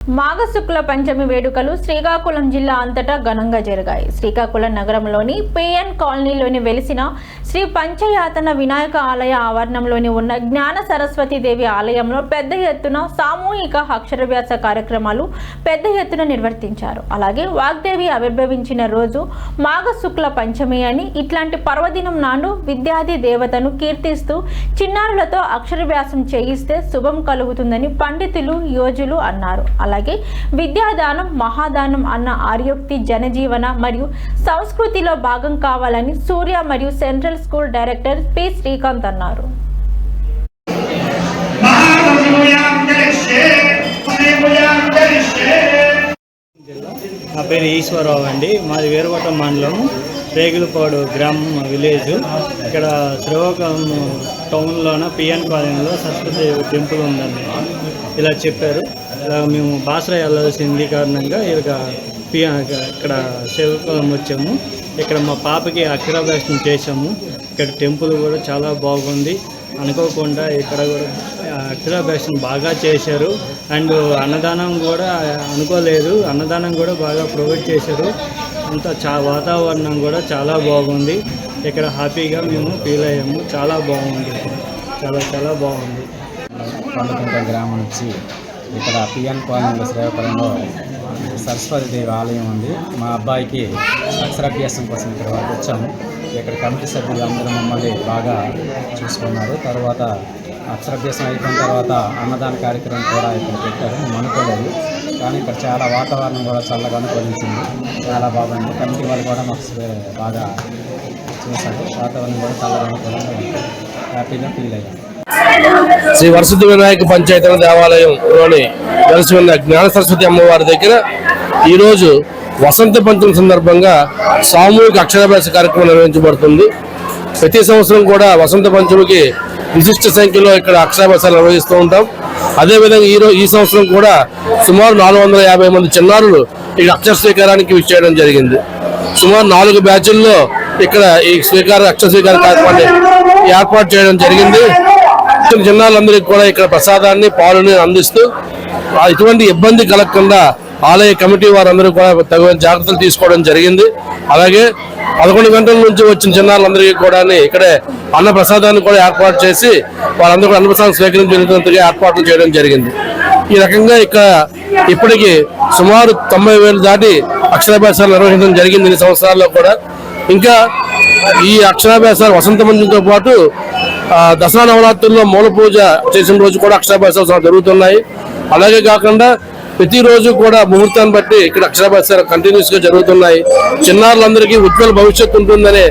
మాఘ శుక్ల పంచమి వేడుకలు శ్రీకాకుళం జిల్లా అంతటా ఘనంగా జరిగాయి. శ్రీకాకుళం నగరంలోని పిఎన్ కాలనీలోని వెలిసిన శ్రీ పంచయాతన వినాయక ఆలయ ఆవరణంలోని ఉన్న జ్ఞాన సరస్వతి దేవి ఆలయంలో పెద్ద ఎత్తున సామూహిక అక్షరాభ్యాస కార్యక్రమాలు పెద్ద ఎత్తున నిర్వర్తించారు. అలాగే వాగ్దేవి ఆవిర్భవించిన రోజు మాఘ శుక్ల పంచమి అని, ఇట్లాంటి పర్వదినం నాడు విద్యాది దేవతను కీర్తిస్తూ చిన్నారులతో అక్షరాభ్యాసం చేయిస్తే శుభం కలుగుతుందని పండితులు యోజులు అన్నారు. అలాగే విద్యాదానం మహాదానం అన్న ఆర్యోక్తి జనజీవన మరియు సంస్కృతిలో భాగం కావాలని సూర్య మరియు central school director P Srikanth అన్నారు. నా పేరు ఈశ్వరరావు అండి. మాది వీరవటం మండలం రేగులపాడు గ్రామం విలేజ్. ఇక్కడ శ్రీకాకుళం టౌన్లోన పిఎన్ కాలనీలో సరస్వతి టెంపుల్ ఉందండి. ఇలా చెప్పారు. ఇలా మేము బాసరా వెళ్ళాల్సింది కారణంగా ఇక్కడ శ్రీకాకుళం వచ్చాము. ఇక్కడ మా పాపకి అక్షరాభ్యాసం చేసాము. ఇక్కడ టెంపుల్ కూడా చాలా బాగుంది. అనుకోకుండా ఇక్కడ కూడా అక్షరాభ్యాసం బాగా చేశారు. అండ్ అన్నదానం కూడా అనుకోలేదు, అన్నదానం కూడా బాగా ప్రొవైడ్ చేశారు. అంతా వాతావరణం కూడా చాలా బాగుంది. ఇక్కడ హ్యాపీగా మేము ఫీల్ అయ్యాము. చాలా బాగుంది, చాలా బాగుంది. పండుకుంట గ్రామం నుంచి ఇక్కడ పిఎన్ కాలనీలో శ్రీకాకుళంలో సరస్వతి దేవి ఆలయం ఉంది. మా అబ్బాయికి అక్షరాభ్యాసం కోసం ఇక్కడ వచ్చాము. ఇక్కడ కమిటీ సభ్యులు అందరూ మమ్మల్ని బాగా చూసుకున్నారు. తర్వాత అక్షరాభ్యాసం అయిపోయిన తర్వాత అన్నదాన కార్యక్రమం కూడా ఇక్కడ పెట్టారు. మేము అనుకోలేదు, కానీ ఇక్కడ చాలా వాతావరణం కూడా చల్లగా అనుకూలించింది. చాలా బాగుంది. కమిటీ వాళ్ళు కూడా మాకు బాగా చూశారు. వాతావరణం కూడా చల్లగా అనుకూలంగా ఉంది. హ్యాపీగా ఫీల్ అయ్యాము. శ్రీ వరసిద్ధి వినాయక పంచాయతీ దేవాలయంలోని కలిసి ఉన్న జ్ఞాన సరస్వతి అమ్మవారి దగ్గర ఈరోజు వసంత పంచమి సందర్భంగా సామూహిక అక్షరాభ్యాస కార్యక్రమం నిర్వహించబడుతుంది. ప్రతి సంవత్సరం కూడా వసంత పంచమికి విశిష్ట సంఖ్యలో ఇక్కడ అక్షరాభ్యాసాలు నిర్వహిస్తూ ఉంటాం. అదేవిధంగా ఈ సంవత్సరం కూడా సుమారు 450 మంది చిన్నారులు ఇక్కడ అక్షర స్వీకారానికి విచ్చేయడం జరిగింది. సుమారు 4 బ్యాచుల్లో ఇక్కడ ఈ అక్షర స్వీకార కార్యక్రమాన్ని ఏర్పాటు చేయడం జరిగింది. చిన్నారులందరికీ కూడా ఇక్కడ ప్రసాదాన్ని పాలుని అందిస్తూ ఎటువంటి ఇబ్బంది కలగకుండా ఆలయ కమిటీ వారందరూ కూడా తగిన జాగ్రత్తలు తీసుకోవడం జరిగింది. అలాగే 11 గంటల నుంచి వచ్చిన చిన్నారులందరికీ కూడా ఇక్కడే అన్న ప్రసాదాన్ని కూడా ఏర్పాటు చేసి వారందరూ కూడా అన్నప్రసాదం స్వీకరించేందుకు ఏర్పాట్లు చేయడం జరిగింది. ఈ రకంగా ఇక్కడ ఇప్పటికీ సుమారు 90,000 దాటి అక్షరాభ్యాసాలు నిర్వహించడం జరిగింది. ఈ సంవత్సరాల్లో కూడా ఇంకా ఈ అక్షరాభ్యాసాలు వసంత పంచమితో పాటు దసరా నవరాత్రుల్లో మూల పూజ చేసిన రోజు కూడా అక్షరాభ్యాసాలు జరుగుతున్నాయి. అలాగే కాకుండా ప్రతిరోజు కూడా ముహూర్తాన్ని బట్టి ఇక్కడ అక్షరాభ్యాసాలు కంటిన్యూస్ గా జరుగుతున్నాయి. చిన్నారులందరికీ ఉజ్వల భవిష్యత్తు ఉంటుందనే